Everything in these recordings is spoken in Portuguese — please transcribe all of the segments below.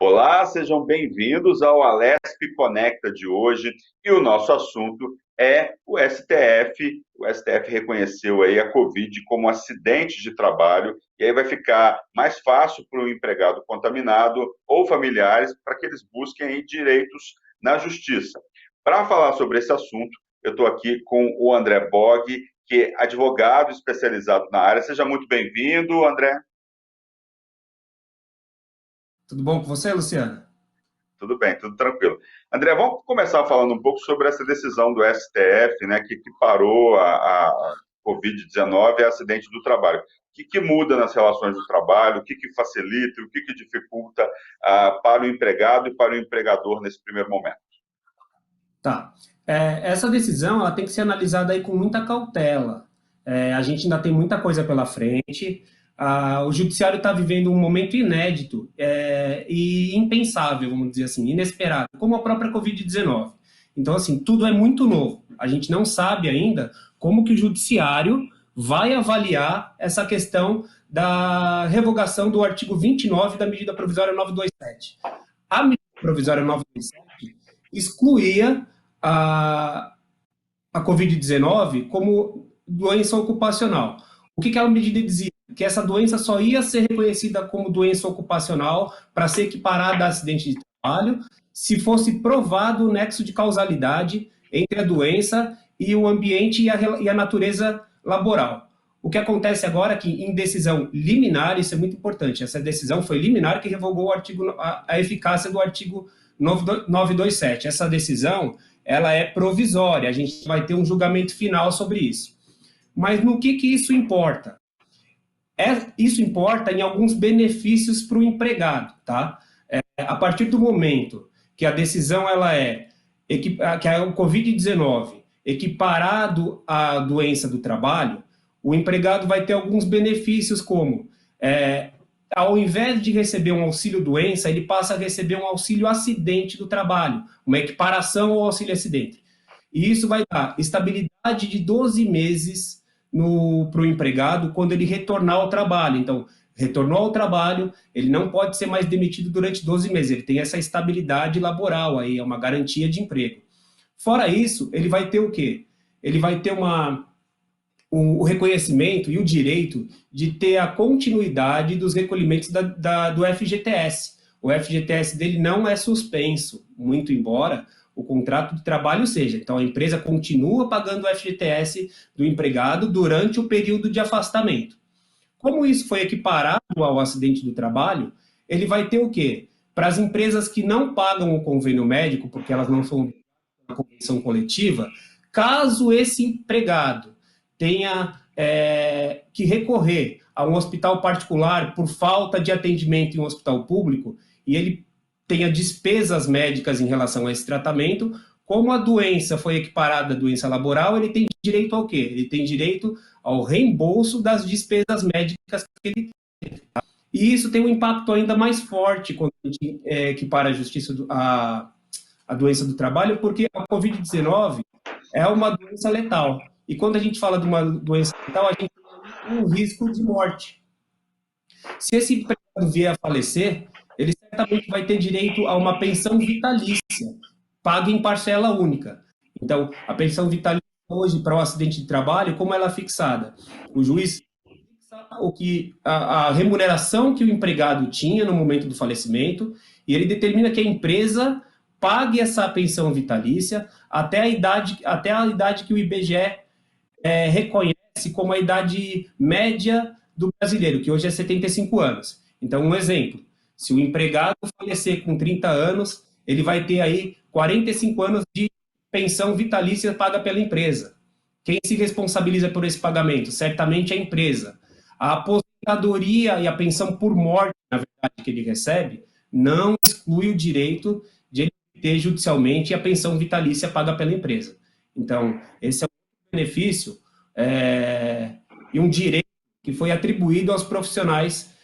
Olá, sejam bem-vindos ao Alesp Conecta de hoje e o nosso assunto é o STF. O STF reconheceu aí a Covid como acidente de trabalho e aí vai ficar mais fácil para o empregado contaminado ou familiares para que eles busquem aí direitos na justiça. Para falar sobre esse assunto, eu estou aqui com o André Bog, que é advogado especializado na área. Seja muito bem-vindo, André. Tudo bom com você, Luciano? Tudo bem, tudo tranquilo. André, vamos começar falando um pouco sobre essa decisão do STF, né, que parou a Covid-19 e acidente do trabalho. O que muda nas relações do trabalho, o que facilita, o que dificulta para o empregado e para o empregador nesse primeiro momento? Tá. Essa decisão ela tem que ser analisada aí com muita cautela. A gente ainda tem muita coisa pela frente. O judiciário está vivendo um momento inédito e impensável, vamos dizer assim, inesperado, como a própria Covid-19. Então, assim, tudo é muito novo. A gente não sabe ainda como que o judiciário vai avaliar essa questão da revogação do artigo 29 da medida provisória 927. A medida provisória 927 excluía a Covid-19 como doença ocupacional. O que a medida dizia? Que essa doença só ia ser reconhecida como doença ocupacional para ser equiparada a acidente de trabalho se fosse provado o nexo de causalidade entre a doença e o ambiente e a natureza laboral. O que acontece agora é que, em decisão liminar, isso é muito importante, essa decisão foi liminar que revogou a eficácia do artigo 927. Essa decisão ela é provisória, a gente vai ter um julgamento final sobre isso. Mas no que isso importa? Isso importa em alguns benefícios para o empregado, tá? A partir do momento que a decisão ela que é o Covid-19 equiparado à doença do trabalho, o empregado vai ter alguns benefícios como ao invés de receber um auxílio-doença, ele passa a receber um auxílio-acidente do trabalho, uma equiparação ao auxílio-acidente. E isso vai dar estabilidade de 12 meses para o empregado quando ele retornar ao trabalho. Então, retornou ao trabalho, ele não pode ser mais demitido durante 12 meses, ele tem essa estabilidade laboral aí, é uma garantia de emprego. Fora isso, ele vai ter o quê? Ele vai ter o reconhecimento e o direito de ter a continuidade dos recolhimentos do FGTS. O FGTS dele não é suspenso, muito embora o contrato de trabalho seja. Então, a empresa continua pagando o FGTS do empregado durante o período de afastamento. Como isso foi equiparado ao acidente do trabalho, ele vai ter o quê? Para as empresas que não pagam o convênio médico, porque elas não são uma convenção coletiva, caso esse empregado tenha que recorrer a um hospital particular por falta de atendimento em um hospital público e ele tenha despesas médicas em relação a esse tratamento, como a doença foi equiparada à doença laboral, ele tem direito ao quê? Ele tem direito ao reembolso das despesas médicas que ele tem. E isso tem um impacto ainda mais forte quando a gente equipara a justiça a doença do trabalho, porque a Covid-19 é uma doença letal. E quando a gente fala de uma doença letal, a gente tem um risco de morte. Se esse empregado vier a falecer, ele certamente vai ter direito a uma pensão vitalícia, paga em parcela única. Então, a pensão vitalícia hoje para o acidente de trabalho, como ela é fixada? O juiz fixa a remuneração que o empregado tinha no momento do falecimento e ele determina que a empresa pague essa pensão vitalícia até a idade que o IBGE reconhece como a idade média do brasileiro, que hoje é 75 anos. Então, um exemplo, se o empregado falecer com 30 anos, ele vai ter aí 45 anos de pensão vitalícia paga pela empresa. Quem se responsabiliza por esse pagamento? Certamente a empresa. A aposentadoria e a pensão por morte, na verdade, que ele recebe, não exclui o direito de ele ter judicialmente a pensão vitalícia paga pela empresa. Então, esse é um benefício e um direito que foi atribuído aos profissionais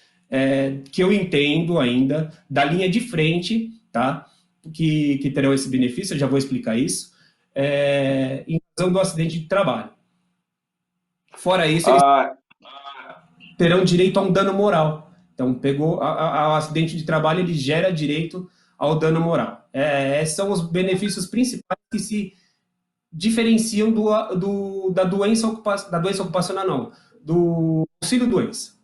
que eu entendo ainda da linha de frente, tá? Que terão esse benefício, eu já vou explicar isso, em razão do acidente de trabalho. Fora isso, eles Ah, terão direito a um dano moral. Então, o acidente de trabalho, ele gera direito ao dano moral. São os benefícios principais que se diferenciam da doença ocupacional, não, do auxílio-doença.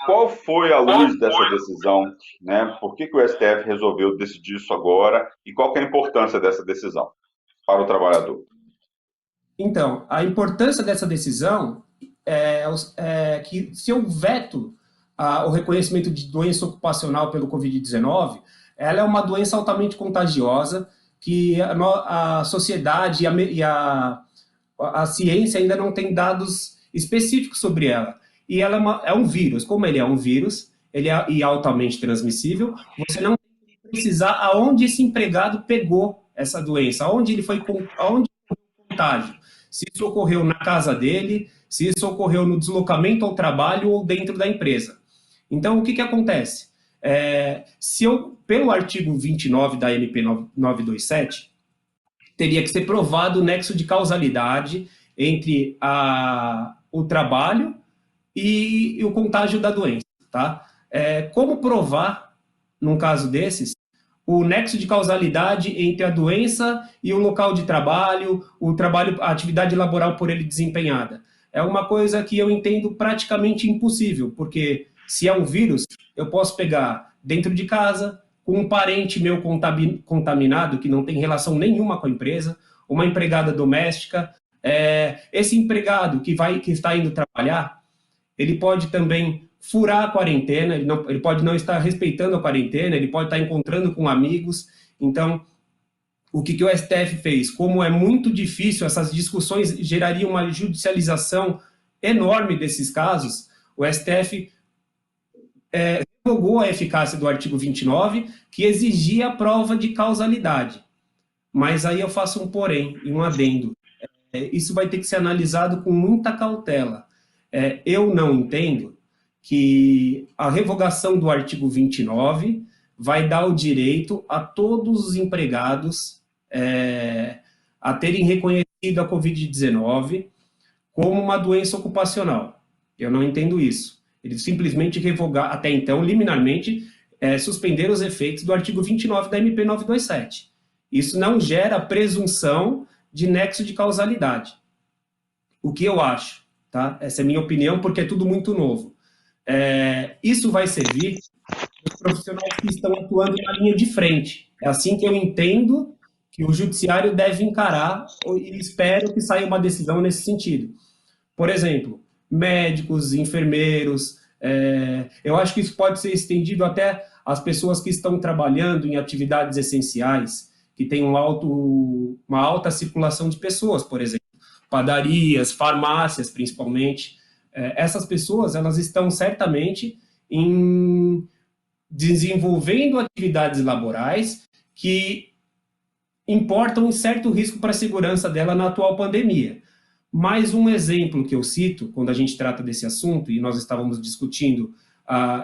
Qual foi a luz dessa decisão, né? Por que o STF resolveu decidir isso agora e qual que é a importância dessa decisão para o trabalhador? Então, a importância dessa decisão é que se eu veto o reconhecimento de doença ocupacional pelo Covid-19, ela é uma doença altamente contagiosa que a sociedade a ciência ainda não tem dados específicos sobre ela. E ela é um vírus. Como ele é um vírus, ele é altamente transmissível, você não tem que precisar aonde esse empregado pegou essa doença, aonde ele foi contágio. Se isso ocorreu na casa dele, se isso ocorreu no deslocamento ao trabalho ou dentro da empresa. Então, o que acontece? Se eu, pelo artigo 29 da MP 927, teria que ser provado o nexo de causalidade entre o trabalho e o contágio da doença. Tá? Como provar, num caso desses, o nexo de causalidade entre a doença e o local de trabalho, a atividade laboral por ele desempenhada? É uma coisa que eu entendo praticamente impossível, porque se é um vírus, eu posso pegar dentro de casa, com um parente meu contaminado, que não tem relação nenhuma com a empresa, uma empregada doméstica. Esse empregado que está indo trabalhar, ele pode também furar a quarentena, ele pode não estar respeitando a quarentena, ele pode estar encontrando com amigos. Então, o que o STF fez? Como é muito difícil, essas discussões gerariam uma judicialização enorme desses casos, o STF revogou a eficácia do artigo 29, que exigia a prova de causalidade. Mas aí eu faço um porém e um adendo. Isso vai ter que ser analisado com muita cautela. Eu não entendo que a revogação do artigo 29 vai dar o direito a todos os empregados a terem reconhecido a Covid-19 como uma doença ocupacional. Eu não entendo isso. Eles simplesmente revogar, até então, liminarmente, suspender os efeitos do artigo 29 da MP 927. Isso não gera presunção de nexo de causalidade. O que eu acho, tá? Essa é a minha opinião, porque é tudo muito novo. Isso vai servir para os profissionais que estão atuando na linha de frente. É assim que eu entendo que o judiciário deve encarar e espero que saia uma decisão nesse sentido. Por exemplo, médicos, enfermeiros, eu acho que isso pode ser estendido até às pessoas que estão trabalhando em atividades essenciais, que têm uma alta circulação de pessoas, por exemplo, padarias, farmácias, principalmente. Essas pessoas, elas estão certamente desenvolvendo atividades laborais que importam um certo risco para a segurança dela na atual pandemia. Mais um exemplo que eu cito, quando a gente trata desse assunto, e nós estávamos discutindo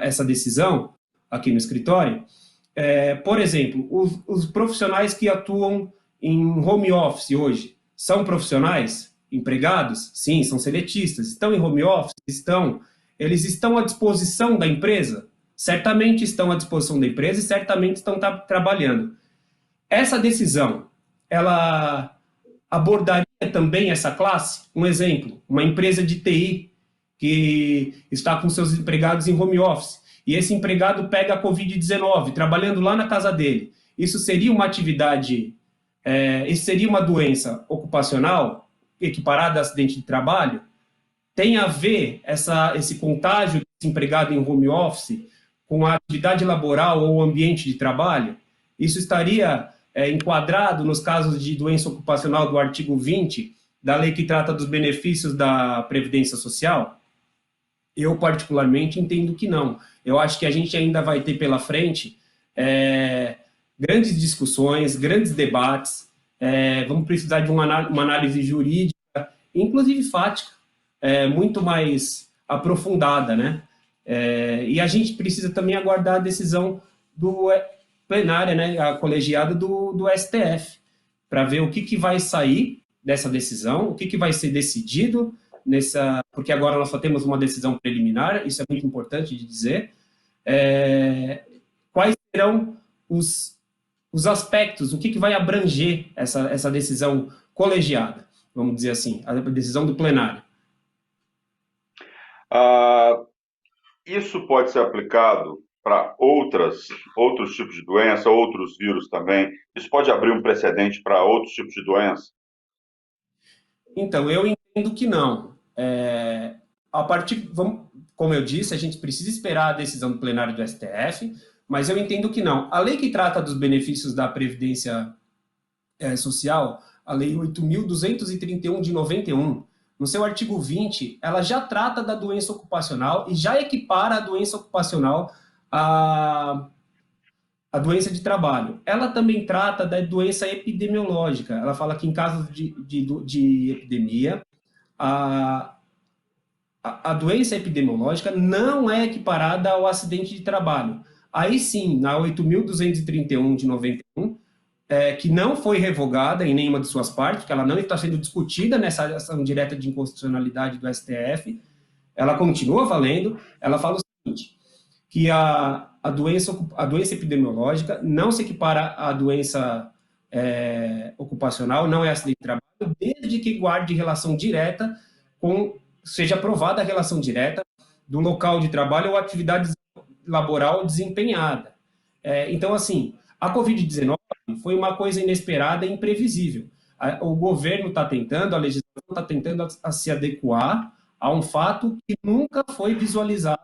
essa decisão aqui no escritório, por exemplo, os profissionais que atuam em home office hoje, são profissionais empregados? Sim, são seletistas. Estão em home office? Estão. Eles estão à disposição da empresa? Certamente estão à disposição da empresa e certamente estão trabalhando. Essa decisão, ela abordaria também essa classe? Um exemplo, uma empresa de TI que está com seus empregados em home office e esse empregado pega a Covid-19 trabalhando lá na casa dele. Isso seria uma atividade, isso seria uma doença ocupacional equiparada a acidente de trabalho? Tem a ver esse contágio desse empregado em home office com a atividade laboral ou ambiente de trabalho? Isso estaria enquadrado nos casos de doença ocupacional do artigo 20 da lei que trata dos benefícios da Previdência Social? Eu, particularmente, entendo que não. Eu acho que a gente ainda vai ter pela frente grandes discussões, grandes debates, vamos precisar de uma análise jurídica, inclusive fática, muito mais aprofundada, né? E a gente precisa também aguardar a decisão plenária, né, a colegiada do STF, para ver o que vai sair dessa decisão, o que vai ser decidido porque agora nós só temos uma decisão preliminar, isso é muito importante de dizer. Quais serão os aspectos, o que vai abranger essa decisão colegiada, vamos dizer assim, a decisão do plenário? Isso pode ser aplicado para outros tipos de doença, outros vírus também? Isso pode abrir um precedente para outros tipos de doença? Então, eu entendo que não. Como eu disse, a gente precisa esperar a decisão do plenário do STF, mas eu entendo que não. A lei que trata dos benefícios da Previdência Social, a Lei 8.231 de 91, no seu artigo 20, ela já trata da doença ocupacional e já equipara a doença ocupacional à doença de trabalho. Ela também trata da doença epidemiológica. Ela fala que em casos de epidemia, a doença epidemiológica não é equiparada ao acidente de trabalho. Aí sim, na 8.231 de 91, que não foi revogada em nenhuma de suas partes, que ela não está sendo discutida nessa ação direta de inconstitucionalidade do STF, ela continua valendo, ela fala o seguinte, que a doença epidemiológica não se equipara à doença ocupacional, não é acidente de trabalho, desde que guarde relação direta seja aprovada a relação direta do local de trabalho ou atividade laboral desempenhada. Então, assim, a Covid-19 foi uma coisa inesperada e imprevisível. O governo está tentando, a legislação está tentando se adequar a um fato que nunca foi visualizado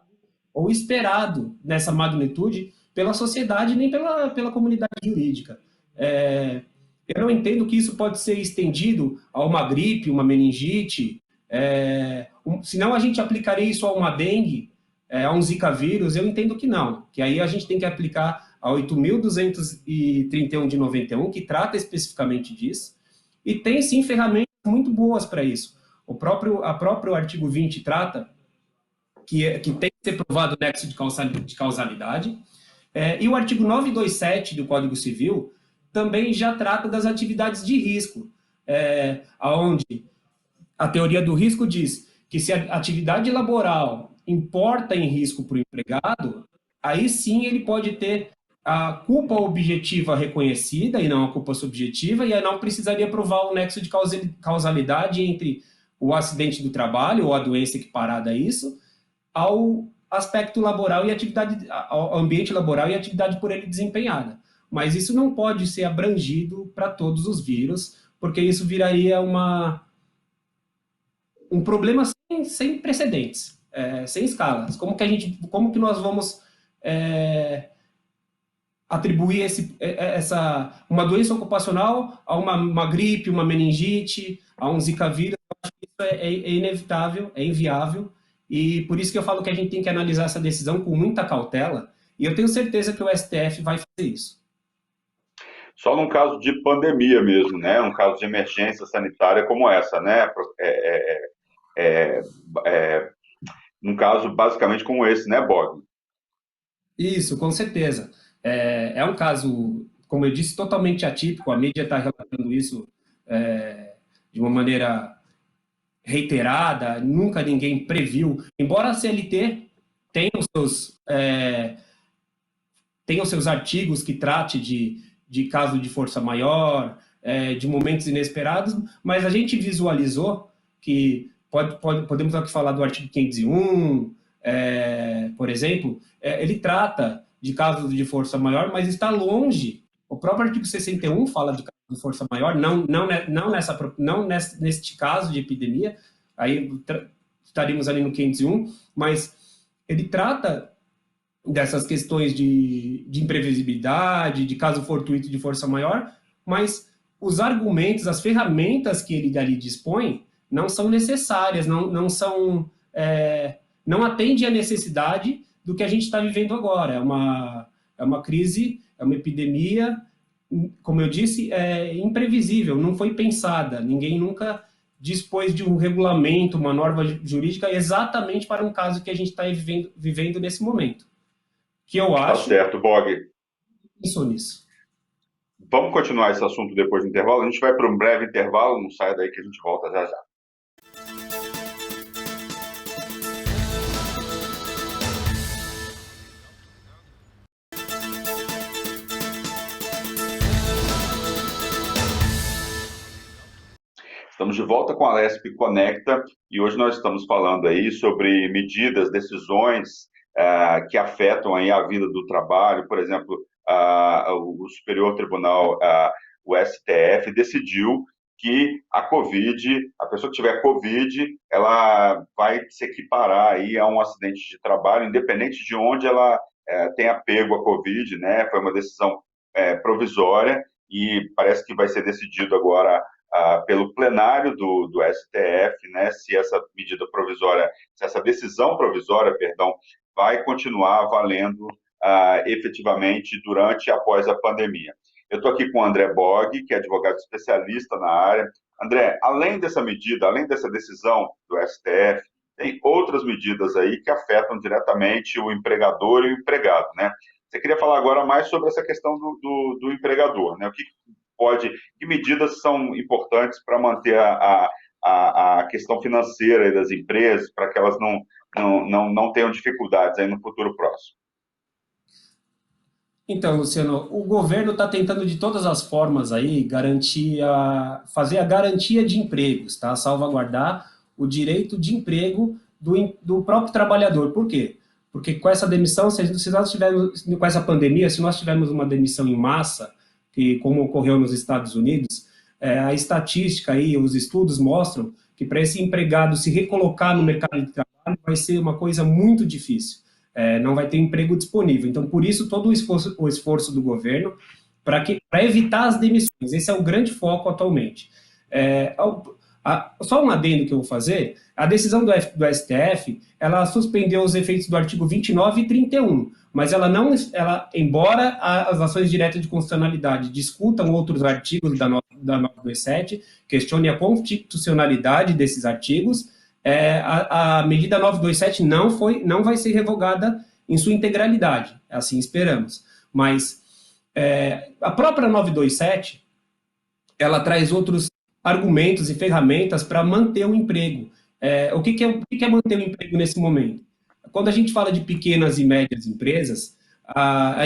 ou esperado nessa magnitude pela sociedade nem pela comunidade jurídica. Eu não entendo que isso pode ser estendido a uma gripe, uma meningite, senão a gente aplicaria isso a uma dengue, a um zika vírus, eu entendo que não, que aí a gente tem que aplicar a 8.231 de 91, que trata especificamente disso, e tem sim ferramentas muito boas para isso. O próprio artigo 20 trata que tem que ser provado o nexo de causalidade, e o artigo 927 do Código Civil também já trata das atividades de risco, onde a teoria do risco diz que se a atividade laboral importa em risco para o empregado, aí sim ele pode ter a culpa objetiva reconhecida e não a culpa subjetiva, e aí não precisaria provar o nexo de causalidade entre o acidente do trabalho ou a doença equiparada a isso, ao aspecto laboral e atividade, ao ambiente laboral e atividade por ele desempenhada. Mas isso não pode ser abrangido para todos os vírus, porque isso viraria um problema sem precedentes, sem escalas. Como que nós vamos atribuir uma doença ocupacional a uma gripe, uma meningite, a um zika vírus? Eu acho que isso é inevitável, é inviável, e por isso que eu falo que a gente tem que analisar essa decisão com muita cautela, e eu tenho certeza que o STF vai fazer isso. Só num caso de pandemia mesmo, né? Um caso de emergência sanitária como essa, né? Num caso basicamente como esse, né, Bog? Isso, com certeza. É um caso, como eu disse, totalmente atípico. A mídia está relatando isso de uma maneira reiterada, nunca ninguém previu. Embora a CLT tenha os seus artigos que trate de caso de força maior, de momentos inesperados, mas a gente visualizou que podemos aqui falar do artigo 501, por exemplo, ele trata de casos de força maior, mas está longe. O próprio artigo 61 fala de casos de força maior, não neste caso de epidemia, aí estaríamos ali no 501, mas ele trata dessas questões de imprevisibilidade, de caso fortuito de força maior, mas os argumentos, as ferramentas que ele dali dispõe não são necessárias, não atende à necessidade do que a gente está vivendo agora. É uma crise, é uma epidemia, como eu disse, imprevisível, não foi pensada, ninguém nunca dispôs de um regulamento, uma norma jurídica exatamente para um caso que a gente está vivendo nesse momento. Que eu acho... Tá certo, Bog. Pensou nisso. Vamos continuar esse assunto depois do intervalo? A gente vai para um breve intervalo, não saia daí que a gente volta já já. Estamos de volta com a Alesp Conecta e hoje nós estamos falando aí sobre medidas, decisões que afetam aí a vida do trabalho. Por exemplo, o Superior Tribunal, o STF, decidiu que a Covid, a pessoa que tiver Covid, ela vai se equiparar aí a um acidente de trabalho, independente de onde ela tenha pego a Covid, né? Foi uma decisão provisória e parece que vai ser decidido agora pelo plenário do STF, né, se essa medida provisória, se essa decisão provisória, perdão, vai continuar valendo efetivamente durante e após a pandemia. Eu estou aqui com o André Bog, que é advogado especialista na área. André, além dessa medida, além dessa decisão do STF, tem outras medidas aí que afetam diretamente o empregador e o empregado, né? Você queria falar agora mais sobre essa questão do empregador, né? Que medidas são importantes para manter a questão financeira das empresas, para que elas não tenham dificuldades aí no futuro próximo? Então, Luciano, o governo está tentando de todas as formas aí fazer a garantia de empregos, tá? Salvaguardar o direito de emprego do próprio trabalhador. Por quê? Porque com essa demissão, se nós tivermos, com essa pandemia, se nós tivermos uma demissão em massa, que como ocorreu nos Estados Unidos, a estatística e os estudos mostram que para esse empregado se recolocar no mercado de trabalho vai ser uma coisa muito difícil. Não vai ter emprego disponível. Então, por isso, todo o esforço do governo para evitar as demissões. Esse é o grande foco atualmente. Só um adendo que eu vou fazer, a decisão do STF, ela suspendeu os efeitos do artigo 29 e 31, mas embora as ações diretas de constitucionalidade discutam outros artigos da 927, questione a constitucionalidade desses artigos, a medida 927 não vai ser revogada em sua integralidade, assim esperamos. Mas a própria 927, ela traz outros argumentos e ferramentas para manter o emprego. O que é manter o emprego nesse momento? Quando a gente fala de pequenas e médias empresas,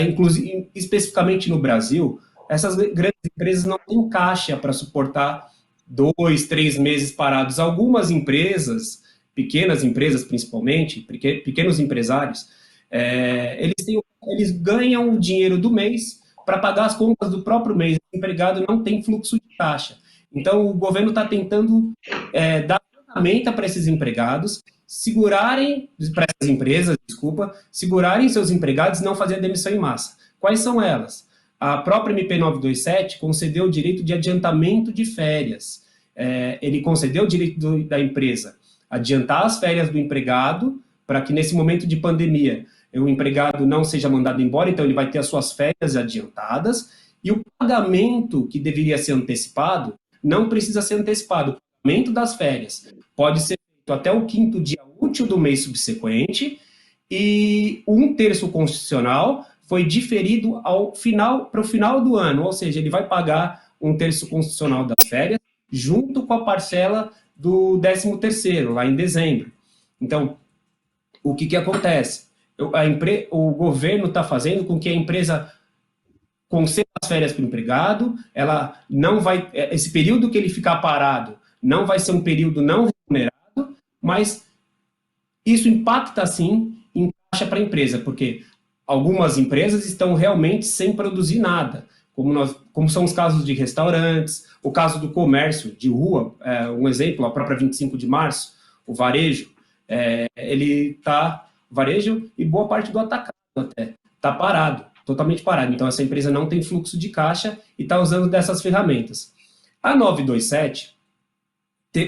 inclusive, especificamente no Brasil, essas grandes empresas não têm caixa para suportar 2, 3 meses parados. Algumas empresas, pequenas empresas principalmente, pequenos empresários, eles ganham o dinheiro do mês para pagar as contas do próprio mês. O empregado não tem fluxo de caixa. Então, o governo está tentando dar ferramenta para esses empregados, para essas empresas, segurarem seus empregados e não fazer a demissão em massa. Quais são elas? A própria MP 927 concedeu o direito de adiantamento de férias. Ele concedeu o direito da empresa adiantar as férias do empregado, para que nesse momento de pandemia o empregado não seja mandado embora, então ele vai ter as suas férias adiantadas, e o pagamento que deveria ser antecipado não precisa ser antecipado. O pagamento das férias pode ser feito até o 5º dia útil do mês subsequente, e 1/3 constitucional foi diferido para o final do ano, ou seja, ele vai pagar 1/3 constitucional das férias junto com a parcela do 13º, lá em dezembro. Então, o que acontece? O governo está fazendo com que a empresa conceda as férias para o empregado, esse período que ele ficar parado não vai ser um período não remunerado, mas isso impacta, sim, em caixa para a empresa, porque algumas empresas estão realmente sem produzir nada, como são os casos de restaurantes, o caso do comércio de rua, um exemplo, a própria 25 de março, o varejo, varejo e boa parte do atacado até, está parado, totalmente parado. Então, essa empresa não tem fluxo de caixa e está usando dessas ferramentas. A 927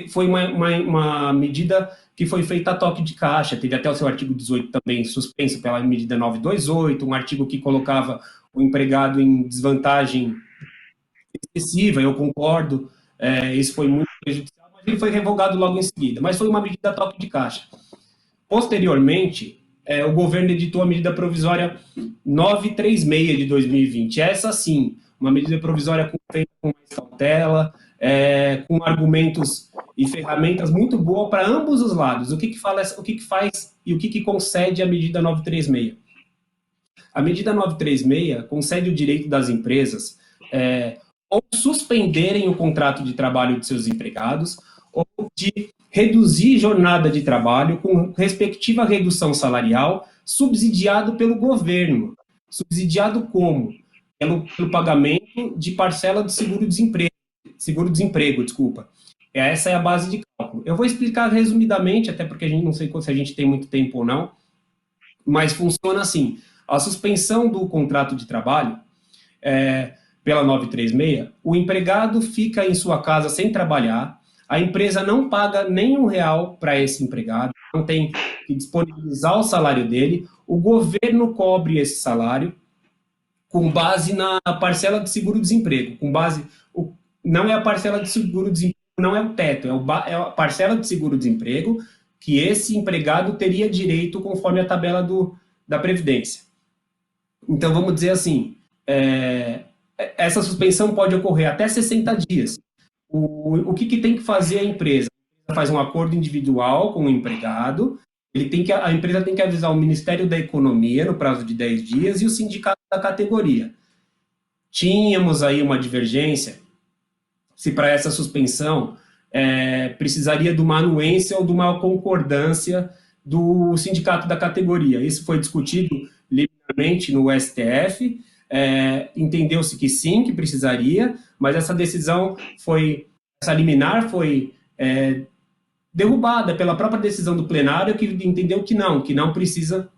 foi uma medida que foi feita a toque de caixa, teve até o seu artigo 18 também suspenso pela medida 928, um artigo que colocava o empregado em desvantagem excessiva, eu concordo, isso foi muito prejudicial, mas ele foi revogado logo em seguida, mas foi uma medida a toque de caixa. Posteriormente, o governo editou a medida provisória 936 de 2020, essa sim, uma medida provisória feita com mais cautela, com argumentos e ferramentas muito boas para ambos os lados. O que faz e o que concede a medida 936? A medida 936 concede o direito das empresas ou suspenderem o contrato de trabalho de seus empregados, ou de reduzir jornada de trabalho com respectiva redução salarial, subsidiado pelo governo. Subsidiado como? Pelo pagamento de parcela do seguro-desemprego, desculpa. Essa é a base de cálculo. Eu vou explicar resumidamente, até porque a gente não sei se a gente tem muito tempo ou não, mas funciona assim. A suspensão do contrato de trabalho, pela 936, o empregado fica em sua casa sem trabalhar, a empresa não paga nem R$ 1 para esse empregado, não tem que disponibilizar o salário dele, o governo cobre esse salário com base na parcela de seguro-desemprego, não é a parcela de seguro-desemprego, não é o teto, é a parcela de seguro-desemprego que esse empregado teria direito conforme a tabela da Previdência. Então, vamos dizer assim, essa suspensão pode ocorrer até 60 dias. O que tem que fazer a empresa? Ela faz um acordo individual com o empregado, a empresa tem que avisar o Ministério da Economia no prazo de 10 dias e o sindicato da categoria. Tínhamos aí uma divergência se para essa suspensão precisaria de uma anuência ou de uma concordância do sindicato da categoria. Isso foi discutido livremente no STF, entendeu-se que sim, que precisaria, mas essa decisão essa liminar foi derrubada pela própria decisão do plenário, que entendeu que não precisa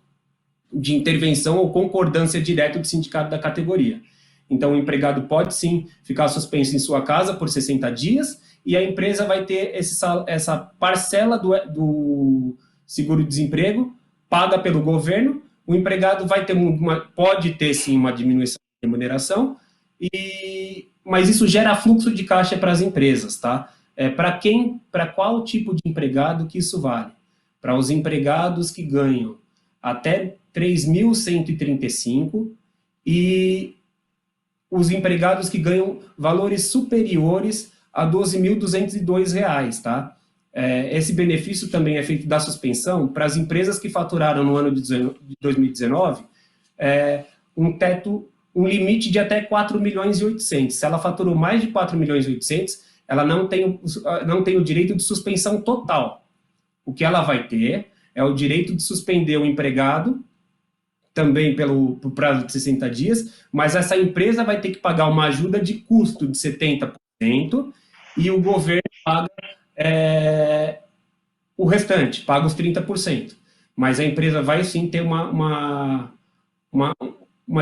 de intervenção ou concordância direta do sindicato da categoria. Então, o empregado pode sim ficar suspenso em sua casa por 60 dias e a empresa vai ter essa parcela do seguro-desemprego paga pelo governo. O empregado vai ter pode ter sim uma diminuição de remuneração, mas isso gera fluxo de caixa para as empresas, tá? Para qual tipo de empregado que isso vale? Para os empregados que ganham até 3.135 e os empregados que ganham valores superiores a R$ 12.202, tá? Esse benefício também é feito da suspensão para as empresas que faturaram no ano de 2019 um limite de até 4.800.000. Se ela faturou mais de 4.800.000, ela não tem o direito de suspensão total. O que ela vai ter é o direito de suspender o empregado, também pelo prazo de 60 dias, mas essa empresa vai ter que pagar uma ajuda de custo de 70% e o governo paga o restante, paga os 30%. Mas a empresa vai sim ter uma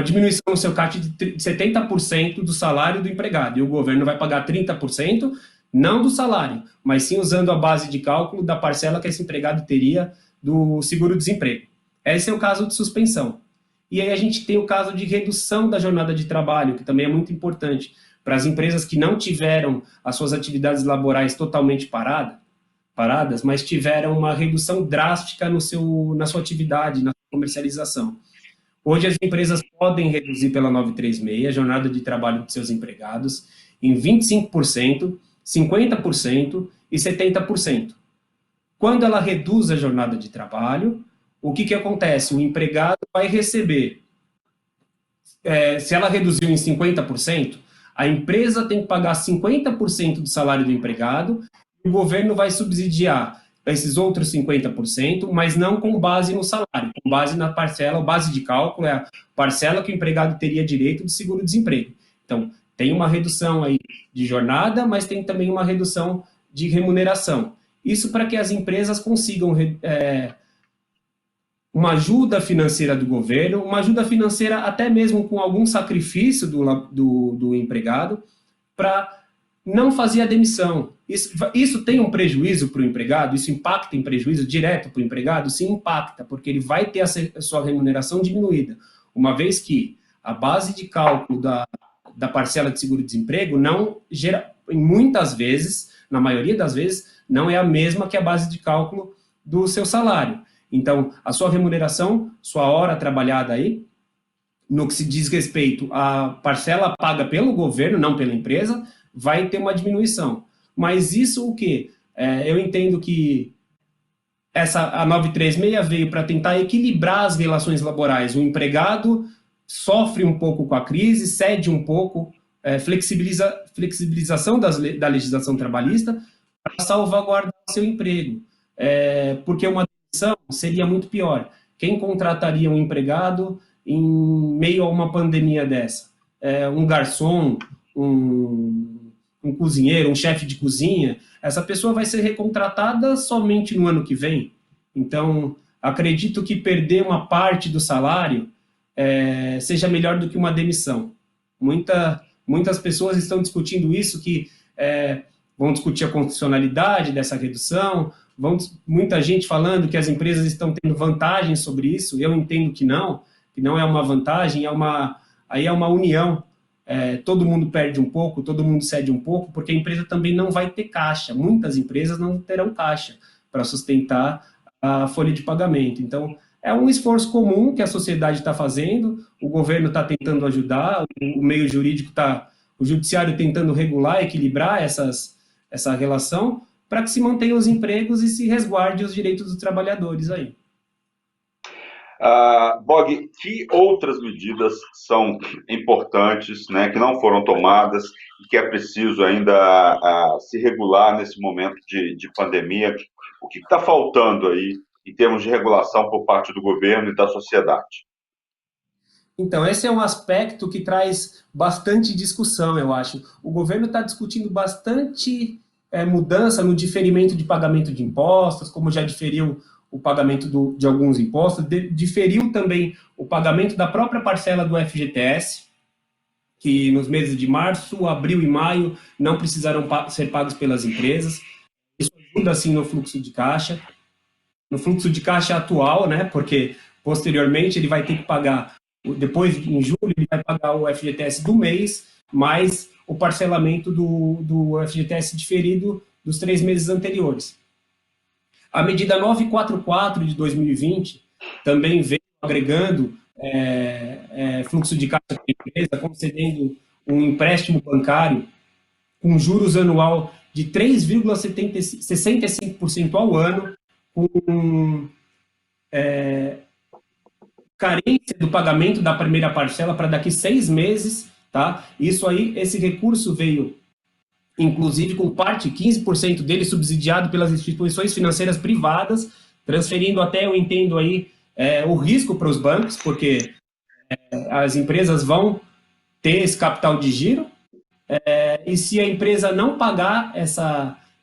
diminuição no seu CAT de 70% do salário do empregado, e o governo vai pagar 30%, não do salário, mas sim usando a base de cálculo da parcela que esse empregado teria do seguro-desemprego. Esse é o caso de suspensão. E aí a gente tem o caso de redução da jornada de trabalho, que também é muito importante para as empresas que não tiveram as suas atividades laborais totalmente paradas, mas tiveram uma redução drástica na sua atividade, na sua comercialização. Hoje as empresas podem reduzir pela 936 a jornada de trabalho de seus empregados em 25%, 50% e 70%. Quando ela reduz a jornada de trabalho, o que acontece? O empregado vai receber, se ela reduziu em 50%, a empresa tem que pagar 50% do salário do empregado, e o governo vai subsidiar esses outros 50%, mas não com base no salário, com base na parcela, base de cálculo, é a parcela que o empregado teria direito do seguro-desemprego. Então, tem uma redução aí de jornada, mas tem também uma redução de remuneração. Isso para que as empresas consigam uma ajuda financeira do governo, uma ajuda financeira até mesmo com algum sacrifício do empregado, para não fazer a demissão. Isso tem um prejuízo para o empregado? Isso impacta em prejuízo direto para o empregado? Sim, impacta, porque ele vai ter a sua remuneração diminuída, uma vez que a base de cálculo da parcela de seguro-desemprego não gera, muitas vezes, na maioria das vezes, não é a mesma que a base de cálculo do seu salário. Então, a sua remuneração, sua hora trabalhada aí, no que se diz respeito à parcela paga pelo governo, não pela empresa, vai ter uma diminuição. Mas isso o quê? Eu entendo que a 936 veio para tentar equilibrar as relações laborais. O empregado sofre um pouco com a crise, cede um pouco flexibilização da legislação trabalhista para salvaguardar o seu emprego, porque uma demissão seria muito pior. Quem contrataria um empregado em meio a uma pandemia dessa? Um garçom, um cozinheiro, um chefe de cozinha, essa pessoa vai ser recontratada somente no ano que vem. Então, acredito que perder uma parte do salário seja melhor do que uma demissão. Muitas pessoas estão discutindo isso, que vão discutir a constitucionalidade dessa redução, muita gente falando que as empresas estão tendo vantagem sobre isso. Eu entendo que não é uma vantagem, aí é uma união. Todo mundo perde um pouco, todo mundo cede um pouco, porque a empresa também não vai ter caixa. Muitas empresas não terão caixa para sustentar a folha de pagamento. Então, é um esforço comum que a sociedade está fazendo, o governo está tentando ajudar, o meio jurídico o judiciário tentando regular, equilibrar essa relação, para que se mantenham os empregos e se resguarde os direitos dos trabalhadores aí. Bog, que outras medidas são importantes, né, que não foram tomadas e que é preciso ainda se regular nesse momento de pandemia? O que está faltando aí em termos de regulação por parte do governo e da sociedade? Então, esse é um aspecto que traz bastante discussão, eu acho. O governo está discutindo bastante mudança no diferimento de pagamento de impostos, como já diferiu o pagamento de alguns impostos, diferiu também o pagamento da própria parcela do FGTS, que nos meses de março, abril e maio não precisaram ser pagos pelas empresas. Isso ajuda, assim, no fluxo de caixa. No fluxo de caixa atual, né, porque posteriormente ele vai ter que pagar, depois em julho, ele vai pagar o FGTS do mês, mais o parcelamento do FGTS diferido dos 3 meses anteriores. A medida 944 de 2020 também veio agregando fluxo de caixa para a empresa, concedendo um empréstimo bancário com juros anual de 3,65% ao ano, com carência do pagamento da primeira parcela para daqui 6 meses, tá? Isso aí, esse recurso veio, inclusive, com parte, 15% dele subsidiado pelas instituições financeiras privadas, transferindo até, eu entendo aí, o risco para os bancos, porque as empresas vão ter esse capital de giro, e se a empresa não pagar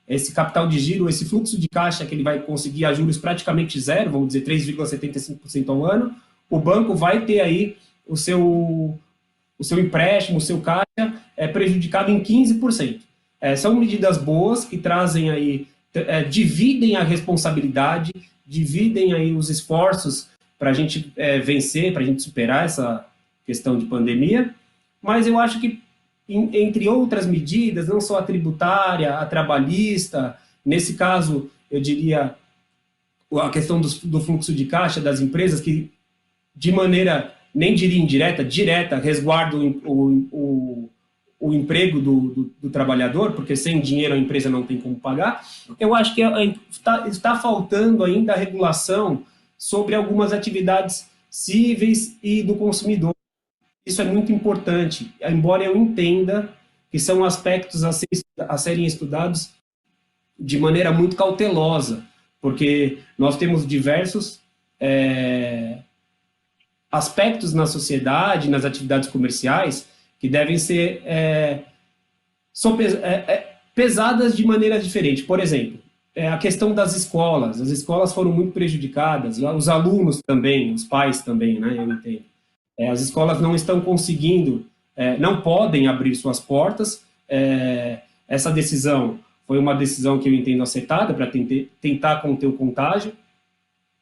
esse capital de giro, esse fluxo de caixa que ele vai conseguir a juros praticamente zero, vamos dizer 3,75% ao ano, o banco vai ter aí o seu empréstimo, o seu caixa prejudicado em 15%. São medidas boas que trazem aí, dividem a responsabilidade, dividem aí os esforços para a gente vencer, para a gente superar essa questão de pandemia, mas eu acho que, entre outras medidas, não só a tributária, a trabalhista, nesse caso, eu diria a questão do fluxo de caixa das empresas, que de maneira, nem diria indireta, direta, resguardam o emprego do trabalhador, porque sem dinheiro a empresa não tem como pagar. Eu acho que está faltando ainda a regulação sobre algumas atividades cíveis e do consumidor. Isso é muito importante, embora eu entenda que são aspectos a serem estudados de maneira muito cautelosa, porque nós temos diversos aspectos na sociedade, nas atividades comerciais, que devem ser pesadas de maneira diferente. Por exemplo, a questão das escolas. As escolas foram muito prejudicadas, os alunos também, os pais também, né, eu entendo. As escolas não estão conseguindo, não podem abrir suas portas. Essa decisão foi uma decisão que eu entendo acertada para tentar conter o contágio.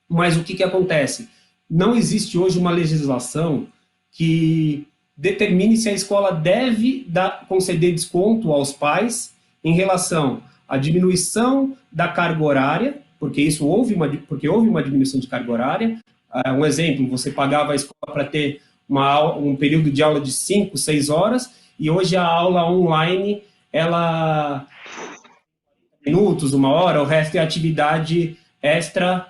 Mas o que acontece? Não existe hoje uma legislação que determine se a escola deve conceder desconto aos pais em relação à diminuição da carga horária, porque houve uma diminuição de carga horária. Um exemplo, você pagava a escola para ter um período de aula de 5, 6 horas, e hoje a aula online, ela minutos, 1 hora, o resto é atividade extra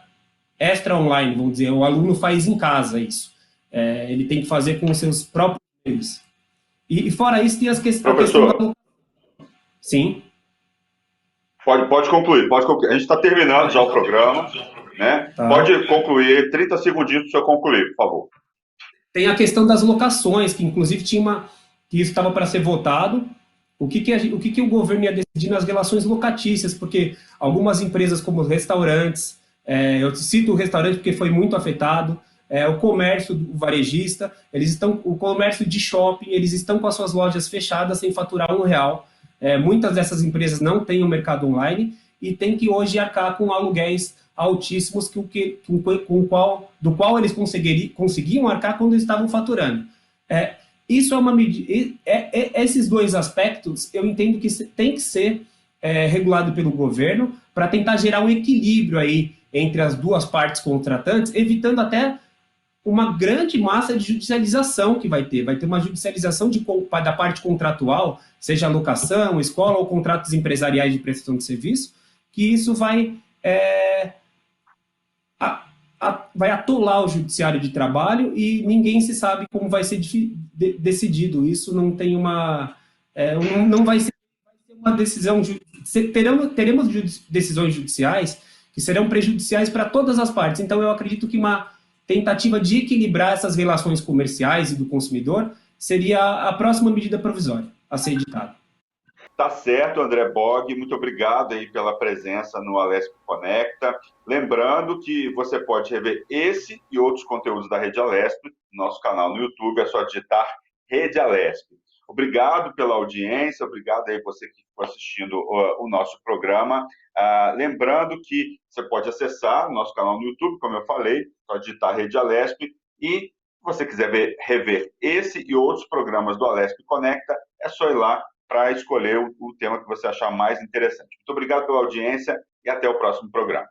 online, vamos dizer. O aluno faz em casa isso. Ele tem que fazer com os seus próprios meios. E fora isso, tem a questão Professor, da... Sim. pode concluir, pode concluir. A gente está terminando já o programa, né? Tá. Pode concluir, 30 segundinhos para o senhor concluir, por favor. Tem a questão das locações, que inclusive tinha que isso estava para ser votado. O que o governo ia decidir nas relações locatícias, porque algumas empresas como restaurantes, eu cito o restaurante porque foi muito afetado, o comércio do varejista, o comércio de shopping, eles estão com as suas lojas fechadas sem faturar R$ 1. Muitas dessas empresas não têm o mercado online e têm que hoje arcar com aluguéis altíssimos do qual eles conseguiam arcar quando estavam faturando. Isso é uma medida. Esses dois aspectos eu entendo que tem que ser regulado pelo governo para tentar gerar um equilíbrio aí entre as duas partes contratantes, evitando até uma grande massa de judicialização que vai ter. Vai ter uma judicialização da parte contratual, seja locação, escola ou contratos empresariais de prestação de serviço, que isso vai atolar o judiciário de trabalho e ninguém se sabe como vai ser decidido. Isso não tem não vai ser uma decisão. Teremos decisões judiciais que serão prejudiciais para todas as partes. Então, eu acredito que uma tentativa de equilibrar essas relações comerciais e do consumidor seria a próxima medida provisória a ser editada. Tá certo, André Bog, muito obrigado aí pela presença no Alesp Conecta. Lembrando que você pode rever esse e outros conteúdos da Rede Alesp no nosso canal no YouTube, é só digitar Rede Alesp. Obrigado pela audiência, obrigado aí você que ficou assistindo o nosso programa. Lembrando que você pode acessar o nosso canal no YouTube, como eu falei, só digitar Rede Alesp, e se você quiser rever esse e outros programas do Alesp Conecta, é só ir lá para escolher o tema que você achar mais interessante. Muito obrigado pela audiência e até o próximo programa.